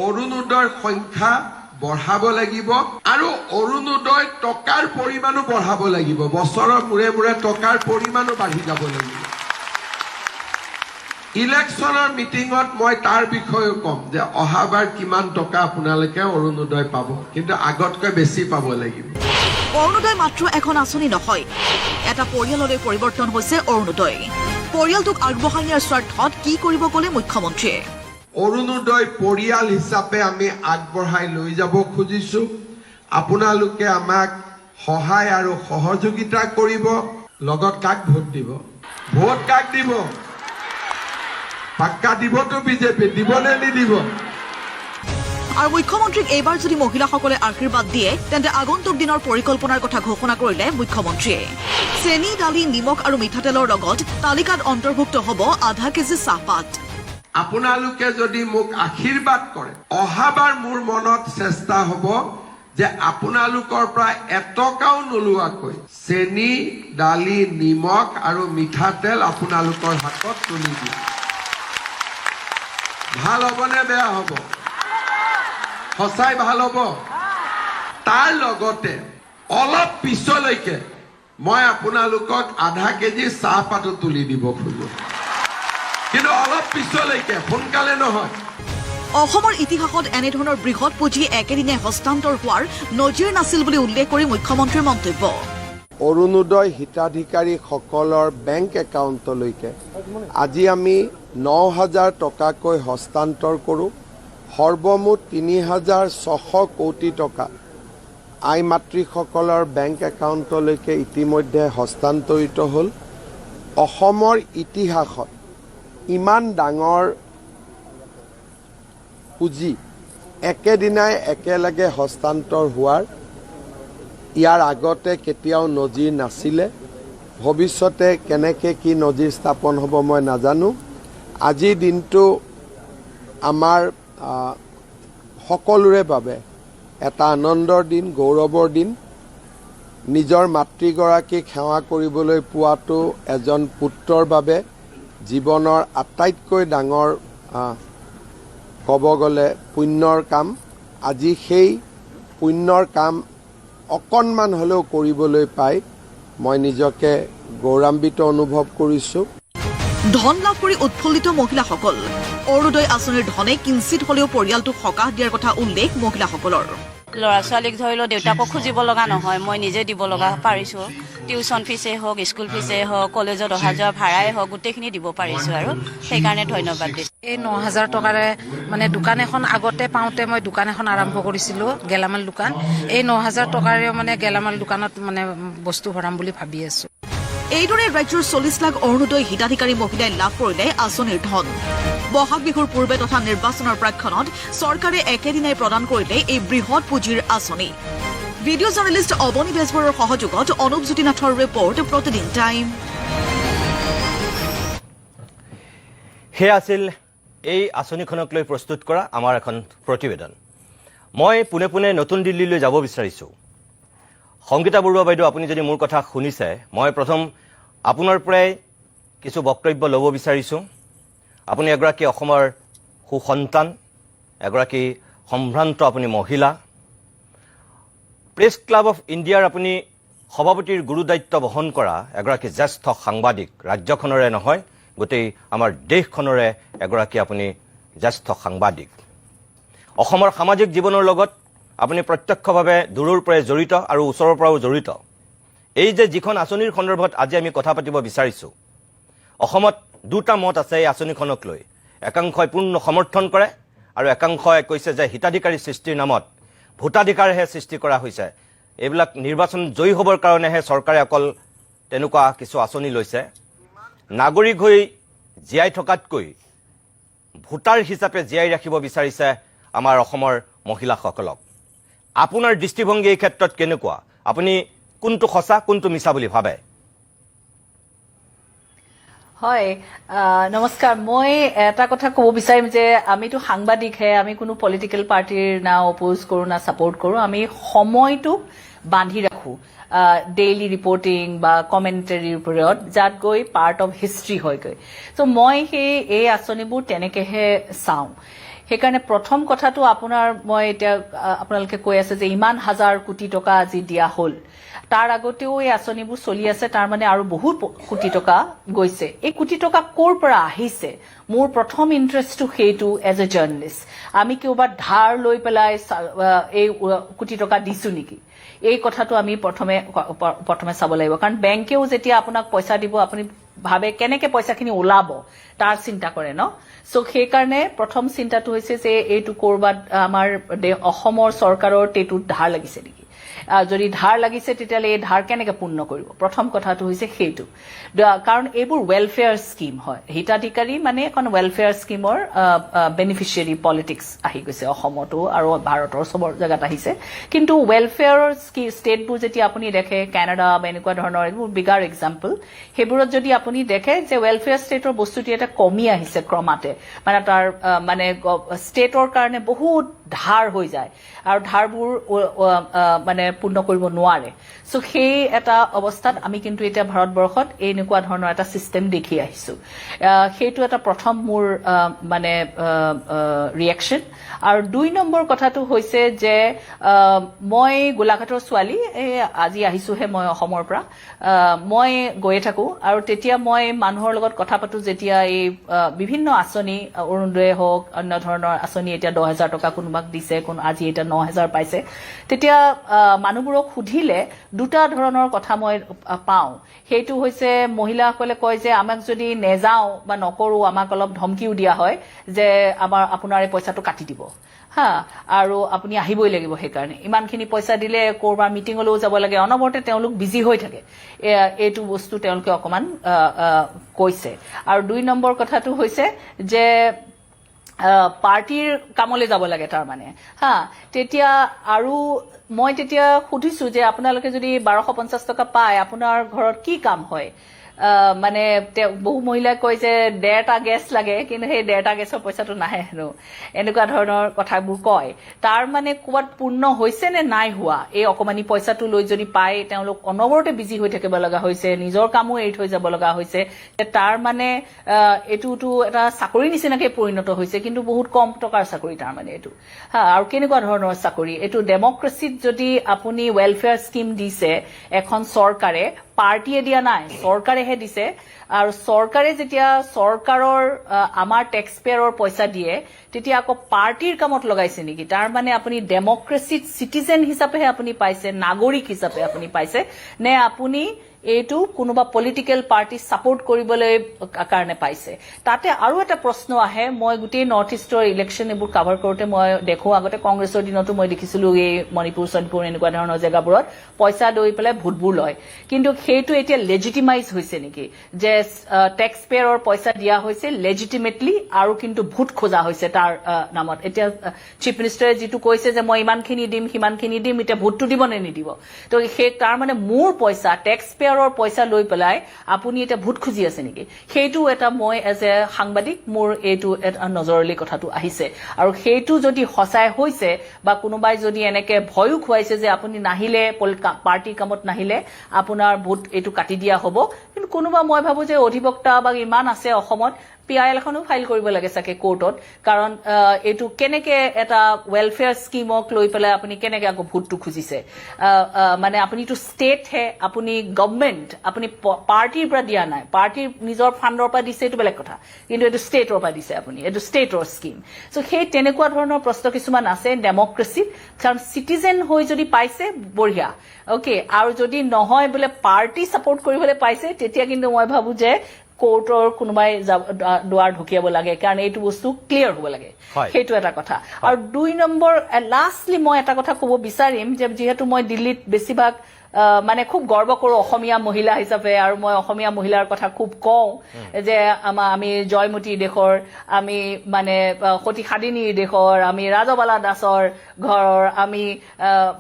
অৰুণোদয়ৰ সংখ্যা বঢ়াব লাগিব আৰু অৰুণোদয় টকাৰ পৰিমাণো বঢ়াব লাগিব বছৰৰ মূৰে মূৰে টকাৰ পৰিমাণো বাঢ়ি যাব লাগিব ইলেকশ্যনৰ মিটিঙত মই তাৰ বিষয়ে কম যে অহাবাৰ কিমান টকা আপোনালোকে অৰুণোদয় পাব কিন্তু আগতকৈ বেছি পাব লাগিব অৰুণোদয় মাত্ৰ এখন আঁচনি নহয় এটা পৰিয়াললৈ পৰিৱৰ্তন হৈছে অৰুণোদয় পৰিয়ালটোক আগবঢ়াই নিয়াৰ স্বাৰ্থত কি কৰিব ক'লে মুখ্যমন্ত্ৰীয়ে অৰুণোদয় পৰিয়াল হিচাপে আমি আগবঢ়াই লৈ যাব খুজিছো আপোনালোকে আমাক সহায় আৰু সহযোগিতা কৰিব লগত কাক ভোট দিব ভোট কাক দিব পাক্কা দিবতো বিজেপি দিবনে নিদিব আৰু মুখ্যমন্ত্ৰীক এইবাৰ যদি মহিলাসকলে আশীৰ্বাদ দিয়ে তেন্তে আগন্তুক দিনৰ পৰিকল্পনাৰ কথা ঘোষণা কৰিলে মুখ্যমন্ত্ৰীয়ে চেনি দালি নিমখ আৰু মিঠাতেলৰ লগত তালিকাত অন্তৰ্ভুক্ত হ'ব আধা কেজি চাহপাত আপোনালোকে যদি মোক আশীৰ্বাদ কৰে অহাবাৰ মোৰ মনত চেষ্টা হ'ব যে আপোনালোকৰ পৰা এটকাও নোলোৱাকৈ চেনি দালি নিমখ আৰু মিঠাতেল আপোনালোকৰ হাতত তুলি দিম ভাল হ'বনে বেয়া হ'ব সঁচাই ভাল হ'ব তাৰ লগতে অলপ পিছলৈকে মই আপোনালোকক আধা কেজি চাহপাতো তুলি দিব খোজো কিন্তু অলপ পিছলৈকে সোনকালে নহয় অসমৰ ইতিহাসত এনেধৰণৰ বৃহৎ পুঁজি একেদিনে হস্তান্তৰ হোৱাৰ নজিৰ নাছিল বুলি উল্লেখ কৰি মুখ্যমন্ত্ৰীৰ মন্তব্য অৰুণোদয় হিতাধিকাৰীসকলৰ বেংক একাউণ্টলৈকে আজি আমি ৯,০০০ টকাকৈ হস্তান্তৰ কৰোঁ সৰ্বমুঠ ৩,৬০০ কোটি টকা আই মাতৃসকলৰ বেংক একাউণ্টলৈকে ইতিমধ্যে হস্তান্তৰিত হ'ল অসমৰ ইতিহাসত ইমান ডাঙৰ পুঁজি একেদিনাই একেলগে হস্তান্তৰ হোৱাৰ ইয়াৰ আগতে কেতিয়াও নজিৰ নাছিলে ভৱিষ্যতে কেনেকৈ কি নজিৰ স্থাপন হ'ব মই নাজানো আজিৰ দিনটো আমাৰ সকলোৰে বাবে এটা আনন্দৰ দিন গৌৰৱৰ দিন নিজৰ মাতৃগৰাকীক সেৱা কৰিবলৈ পোৱাটো এজন পুত্ৰৰ বাবে জীৱনৰ আটাইতকৈ ডাঙৰ ক'ব গ'লে পুণ্যৰ কাম আজি সেই পুণ্যৰ কাম অকণমান হ'লেও কৰিবলৈ পাই মই নিজকে গৌৰৱান্বিত অনুভৱ কৰিছোঁ ধন লাভ কৰি উৎফুল্লিত মহিলাসকল অৰুণোদয় আঁচনিৰ ধনে কিঞ্চিত হ'লেও পৰিয়ালটোক সকাহ দিয়াৰ কথা উল্লেখ মহিলাসকলৰ ল'ৰা ছোৱালীক ধৰি লওক দেউতাকক খুজিব লগা নহয় মই নিজে দিব লগা পাৰিছোঁ টিউশ্যন ফিজেই হওক স্কুল ফিজেই হওক কলেজত অহা যোৱা ভাড়াই হওক গোটেইখিনি দিব পাৰিছোঁ আৰু সেইকাৰণে ধন্যবাদ দিছোঁ এই ৯,০০০ টকাৰে মানে দোকান এখন আগতে পাওঁতে মই দোকান এখন আৰম্ভ কৰিছিলোঁ গেলামাল দোকান এই ৯,০০০ টকাৰেও মানে গেলামাল দোকানত মানে বস্তু ভৰাম বুলি ভাবি আছোঁ এইদৰে ৰাজ্যৰ ৪০ লাখ অৰুণোদয় হিতাধিকাৰী মহিলাই লাভ কৰিলে আঁচনিৰ ধন বহাগ বিহুৰ পূৰ্বে তথা নিৰ্বাচনৰ প্ৰাক্ষণত চৰকাৰে একেদিনাই প্ৰদান কৰিলে এই বৃহৎ পুঁজিৰ আঁচনি ভিডিঅ' জাৰ্নেলিষ্ট অৱনী বেজবৰুৱাৰ সহযোগত অনুপ জ্যোতিনাথৰ ৰিপৰ্ট প্ৰতিদিন টাইম সেয়া আছিল এই আঁচনিখনক লৈ প্ৰস্তুত কৰা আমাৰ এখন প্ৰতিবেদন মই পোনে পোনে নতুন দিল্লীলৈ যাব বিচাৰিছোঁ সংগীতা বৰুৱা বাইদেউ আপুনি যদি মোৰ কথা শুনিছে মই প্ৰথম আপোনাৰ পৰাই কিছু বক্তব্য ল'ব বিচাৰিছোঁ আপুনি এগৰাকী অসমৰ সুসন্তান এগৰাকী সম্ভ্ৰান্ত আপুনি মহিলা প্ৰেছ ক্লাব অফ ইণ্ডিয়াৰ আপুনি সভাপতিৰ গুৰু দায়িত্ব বহন কৰা এগৰাকী জ্যেষ্ঠ সাংবাদিক ৰাজ্যখনৰে নহয় গোটেই আমাৰ দেশখনৰে এগৰাকী আপুনি জ্যেষ্ঠ সাংবাদিক অসমৰ সামাজিক জীৱনৰ লগত আপুনি প্ৰত্যক্ষভাৱে দূৰৰ পৰাই জড়িত আৰু ওচৰৰ পৰাও জড়িত এই যে যিখন আঁচনিৰ সন্দৰ্ভত আজি আমি কথা পাতিব বিচাৰিছোঁ অসমত দুটা মত আছে এই আঁচনিখনক লৈ একাংশই পূৰ্ণ সমৰ্থন কৰে আৰু একাংশই কৈছে যে হিতাধিকাৰী সৃষ্টিৰ নামত ভোটাধিকাৰহে সৃষ্টি কৰা হৈছে এইবিলাক নিৰ্বাচন জয়ী হ'বৰ কাৰণেহে চৰকাৰে অকল তেনেকুৱা কিছু আঁচনি লৈছে নাগৰিক হৈ জীয়াই থকাতকৈ ভোটাৰ হিচাপে জীয়াই ৰাখিব বিচাৰিছে আমাৰ অসমৰ মহিলাসকলক আপোনাৰ দৃষ্টিভংগী এই ক্ষেত্ৰত কেনেকুৱা আপুনি কোনটো সঁচা কোনটো মিছা বুলি ভাবে হয় নমস্কাৰ মই এটা কথা ক'ব বিচাৰিম যে আমিতো সাংবাদিকহে আমি কোনো পলিটিকেল পাৰ্টিৰ না অপ'জ কৰোঁ না ছাপোৰ্ট কৰোঁ আমি সময়টোক বান্ধি ৰাখোঁ ডেইলি ৰিপৰ্টিং বা কমেণ্টাৰীৰ ওপৰত যাত গৈ পাৰ্ট অফ হিষ্ট্ৰী হয়গৈ চ' মই এই আঁচনিবোৰ তেনেকৈহে চাওঁ সেইকাৰণে প্ৰথম কথাটো আপোনাৰ মই এতিয়া আপোনালোকে কৈ আছে যে ইমান হাজাৰ কোটি টকা আজি দিয়া হ'ল তাৰ আগতেও এই আঁচনিবোৰ চলি আছে তাৰ মানে আৰু বহুত কোটি টকা গৈছে এই কোটি টকা ক'ৰ পৰা আহিছে মোৰ প্ৰথম ইণ্টাৰেষ্টটো সেইটো এজ এ জাৰ্নেলিষ্ট আমি কিউবাত ধাৰ লৈ পেলাই এই কোটি টকা দিছো নেকি এই কথাটো আমি প্ৰথমে চাব লাগিব কাৰণ বেংকেও যেতিয়া আপোনাক পইচা দিব আপুনি ভাবে কেনেকে পইচাখিনি ওলাব তাৰ চিন্তা কৰে ন সো সেইকাৰণে প্ৰথম চিন্তাটো হৈছে যে এইটো ক'ৰবাত আমাৰ অসমৰ চৰকাৰৰ টেটুত ধাৰ লাগিছে নেকি যদি ধাৰ লাগিছে তেতিয়াহ'লে এই ধাৰ কেনেকে পূৰ্ণ কৰিব প্ৰথম কথাটো হৈছে সেইটো কাৰণ এইবোৰ ৱেলফেয়াৰ স্কিম হয় হিতাধিকাৰী মানে এখন ৱেলফেয়াৰ স্কিমৰ বেনিফিচিয়াৰী পলিটিক্স আহি গৈছে অসমতো আৰু ভাৰতৰ চবৰ জেগাত আহিছে কিন্তু ৱেলফেয়াৰৰ ষ্টেটবোৰ যেতিয়া আপুনি দেখে কানাডা বা এনেকুৱা ধৰণৰ এইবোৰ বিগাৰ এক্সাম্পল সেইবোৰত যদি আপুনি দেখে যে ৱেলফেয়াৰ ষ্টেটৰ বস্তুটো এটা কমি আহিছে ক্ৰমাতে মানে তাৰ মানে ষ্টেটৰ কাৰণে বহুত ধাৰ হৈ যায় আৰু ধাৰবোৰ মানে পূৰ্ণ কৰিব নোৱাৰে সো সেই এটা অৱস্থাত আমি কিন্তু এতিয়া ভাৰতবৰ্ষত এনেকুৱা ধৰণৰ এটা চিষ্টেম দেখি আহিছো সেইটো এটা প্ৰথম মোৰ মানে ৰিয়েকশ্যন আৰু 2 নম্বৰ কথাটো হৈছে যে মই গোলাঘাটৰ ছোৱালী আজি আহিছোহে মই অসমৰ পৰা মই গৈয়ে থাকো আৰু তেতিয়া মই মানুহৰ লগত কথা পাতো যেতিয়া এই বিভিন্ন আঁচনি অৰুণোদয় হওক অন্য ধৰণৰ আঁচনি এতিয়া 10,000 টকা কোনোবাক দিছে কোন আজি এটা 9,000 পাইছে তেতিয়া মানুহবোৰক সুধিলে দুটা ধৰণৰ কথা মই পাওঁ সেইটো হৈছে মহিলাসকলে কয় যে আমাক যদি নেযাওঁ বা নকৰো আমাক অলপ ধমকিও দিয়া হয় যে আপোনাৰ এই পইচাটো কাটি দিব হা আৰু আপুনি আহিবই লাগিব সেইকাৰণে ইমানখিনি পইচা দিলে কৰবাৰ মিটিঙলৈও যাব লাগে অনবৰতে তেওঁলোক বিজি হৈ থাকে এইটো বস্তু তেওঁলোকে অকমান কৈছে আৰু 2 নম্বৰ কথাটো হৈছে যে পাৰ্টিৰ কামলৈ যাব লাগে তাৰ মানে হা তেতিয়া আৰু মই তেতিয়া সুধিছো যে আপোনালোকে যদি 1250 টকা পায় আপোনাৰ ঘৰত কি কাম হয় মানে বহু মহিলাই কয় যে 1.5টা গেছ লাগে কিন্তু সেই 1.5টা গেছৰ পইচাটো নাহে হেনো এনেকুৱা ধৰণৰ কথাবোৰ কয় তাৰ মানে ক'বাত পূৰ্ণ হৈছে নে নাই হোৱা এই অকমানি পইচাটো লৈ যদি পায় তেওঁলোক অনবৰতে বিজি হৈ থাকিব লগা হৈছে নিজৰ কামো এৰি থৈ যাব লগা হৈছে তাৰ মানে এইটোতো এটা চাকৰি নিচিনাকে পৰিণত হৈছে কিন্তু বহুত কম টকাৰ চাকৰি তাৰ মানে এইটো হা আৰু কেনেকুৱা ধৰণৰ চাকৰি এইটো ডেমক্ৰেচিত যদি আপুনি ৱেলফেয়াৰ স্কিম দিছে এখন চৰকাৰে পাৰ্টিয়ে দিয়া নাই চৰকাৰেহে দিছে আৰু চৰকাৰে যেতিয়া চৰকাৰৰ আমাৰ টেক্স পেয়াৰৰ পইচা দিয়ে তেতিয়া আকৌ পাৰ্টিৰ কামত লগাইছে নেকি তাৰ মানে আপুনি ডেমক্ৰেচিত চিটিজেন হিচাপেহে আপুনি পাইছে নাগৰিক হিচাপে আপুনি পাইছে নে আপুনি এইটো কোনোবা পলিটিকেল পাৰ্টি সাপোৰ্ট কৰিবলৈ কাৰণে পাইছে তাতে আৰু এটা প্ৰশ্ন আহে মই গোটেই নৰ্থ ইষ্টৰ ইলেকশ্যন এইবোৰ কভাৰ কৰোতে মই দেখো আগতে কংগ্ৰেছৰ দিনতো মই দেখিছিলো এই মণিপুৰ চনিপুৰ এনেকুৱা ধৰণৰ জেগাবোৰত পইচা লৈ পেলাই ভোটবোৰ লয় কিন্তু সেইটো এতিয়া লেজিটিমাইজ হৈছে নেকি যে টেক্স পেয়াৰৰ পইচা দিয়া হৈছে লেজিটিমেটলি আৰু কিন্তু ভোট খোজা হৈছে তাৰ নামত এতিয়া চিফ মিনিষ্টাৰে যিটো কৈছে যে মই ইমানখিনি দিম সিমানখিনি দিম এতিয়া ভোটটো দিব নে নিদিব তো সেই তাৰ মানে মোৰ পইচা টেক্স পইচা লৈ পেলাই আপুনি এটা ভোট খুজি আছে নেকি সেইটো এটা মই এজ এ সাংবাদিক মোৰ এইটো এটা নজৰলৈ কথাটো আহিছে আৰু সেইটো যদি সঁচাই হৈছে বা কোনোবাই যদি এনেকে ভয়ও খুৱাইছে যে আপুনি নাহিলে পাৰ্টি কামত নাহিলে আপোনাৰ ভোট এইটো কাটি দিয়া হ'ব কিন্তু কোনোবা মই ভাবো যে অধিবক্তা বা ইমান আছে অসমত PIL এখনো ফাইল কৰিব লাগে চাগে কোৰ্টত কাৰণ এইটো কেনেকে এটা ৱেলফেয়াৰ স্কিমক লৈ পেলাই আপুনি কেনেকে আকৌ ভোটটো খুজিছে মানে আপুনিটো ষ্টেট হে আপুনি গভৰ্ণমেণ্ট আপুনি পাৰ্টিৰ পৰা দিয়া নাই পাৰ্টিৰ নিজৰ ফাণ্ডৰ পৰা দিছে এইটো বেলেগ কথা কিন্তু এইটো ষ্টেটৰ পৰা দিছে আপুনি এইটো ষ্টেটৰ স্কিম সো সেই তেনেকুৱা ধৰণৰ প্ৰশ্ন কিছুমান আছে ডেমক্ৰেচিত কাৰণ চিটিজেন হৈ যদি পাইছে বঢ়িয়া অ'কে আৰু যদি নহয় বোলে পাৰ্টি ছাপোৰ্ট কৰিবলৈ পাইছে তেতিয়া কিন্তু মই ভাবো যে কোৰ্টৰ কোনোবাই দুৱাৰ ঢুকিয়াব লাগে কাৰণ এইটো বস্তু ক্লিয়াৰ হ'ব লাগে সেইটো এটা কথা আৰু 2 নম্বৰ লাষ্টলি মই এটা কথা ক'ব বিচাৰিম যে যিহেতু মই দিল্লীত বেছিভাগ মানে খুব গৰ্ব কৰো অসমীয়া মহিলা হিচাপে আৰু মই অসমীয়া মহিলাৰ কথা খুব কওঁ যে আমি জয়মতী দেশৰ আমি মানে সতী সাদিনী দেশৰ আমি ৰাজবালা দাসৰ ঘৰৰ আমি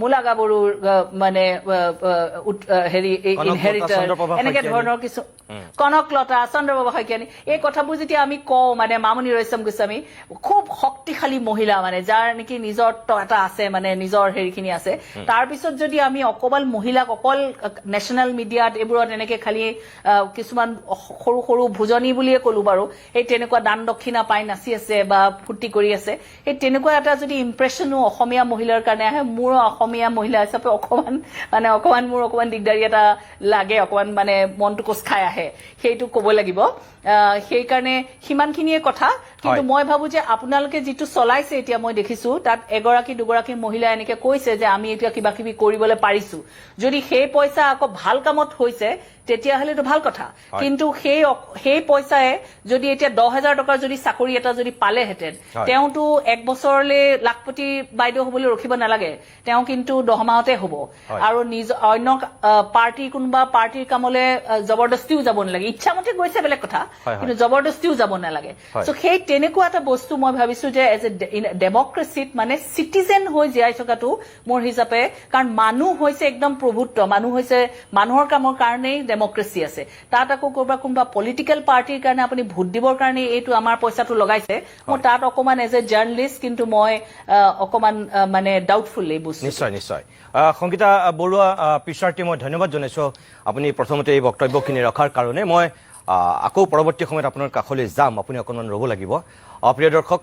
মুলাগা বড়োৰ মানে হেৰি ইনহেৰিটাৰ এনেকে ধৰণৰ কিছু কনকলতা চন্দ্ৰবাবু শইকীয়ানী এই কথাবোৰ যেতিয়া আমি কওঁ মানে মামনি ৰয়ছম গোস্বামী খুব শক্তিশালী মহিলা মানে যাৰ নেকি নিজৰ এটা আছে মানে নিজৰ হেৰিখিনি আছে তাৰপিছত যদি আমি অকল মহিলাক অকল নেশ্যনেল মিডিয়াত এইবোৰত এনেকে খালি কিছুমান সৰু সৰু ভোজনী বুলিয়ে ক'লো বাৰু এই তেনেকুৱা দান দক্ষিণা পাই নাচি আছে বা ফূৰ্তি কৰি আছে এই তেনেকুৱা এটা যদি ইম্প্ৰেশ্যনো অসমীয়া মহিলাৰ কাৰণে আহে মোৰ অসমীয়া মহিলা হিচাপে অকমান মোৰ অকমান দিগদাৰী এটা লাগে অকমান মানে মনটো কোচ খাই আহে সেইটো ক'ব লাগিব সেইকাৰণে সিমানখিনিয়ে কথা কিন্তু মই ভাবো যে আপোনালোকে যিটো চলাইছে এতিয়া মই দেখিছো তাত এগৰাকী দুগৰাকী মহিলা এনেকে কৈছে যে আমি এতিয়া কিবা কিবি কৰিবলৈ পাৰিছো যদি সেই পইচা আকৌ ভাল কামত হৈছে তেতিয়াহ'লেতো ভাল কথা কিন্তু সেই পইচায়ে যদি এতিয়া 10,000 টকাৰ যদি চাকৰি এটা যদি পালেহেঁতেন তেওঁতো এক বছৰলৈ লাখপতি বাইদেউ হ'বলৈ ৰখিব নালাগে তেওঁ কিন্তু 10 মাহতে হ'ব আৰু অন্য কোনোবা পাৰ্টিৰ কামলৈ জবৰদস্তিও যাব নালাগে ইচ্ছামতে গৈছে বেলেগ কথা কিন্তু জবৰদস্তিও যাব নালাগে চ' সেই তেনেকুৱা এটা বস্তু মই ভাবিছো যে এজ এ ডেমক্ৰেচিত মানে চিটিজেন হৈ জীয়াই থকাটো মোৰ হিচাপে কাৰণ মানুহ হৈছে একদম প্ৰভুত্ব মানুহ হৈছে মানুহৰ কামৰ কাৰণেই ডেমক্ৰেসি আছে তাত আকৌ কোনোবা পলিটিক্যাল পাৰ্টিৰ কাৰণে আপুনি ভোট দিবৰ কাৰণে এইটো আমাৰ পইচাটো লগাইছে মই তাত অকমান এজ এ জাৰ্নালিষ্ট কিন্তু মই অকমান মানে ডাউটফুল এই বস্তু নিশ্চয় সংগীতা বৰুৱা পিছাৰটি মই ধন্যবাদ জনাইছো আপুনি প্ৰথমতে এই বক্তব্যখিনি ৰখাৰ কাৰণে মই আকৌ পৰৱৰ্তী সময়ত আপোনাৰ কাষলৈ যাম আপুনি অকণমান ৰ'ব লাগিব প্ৰিয় দৰ্শক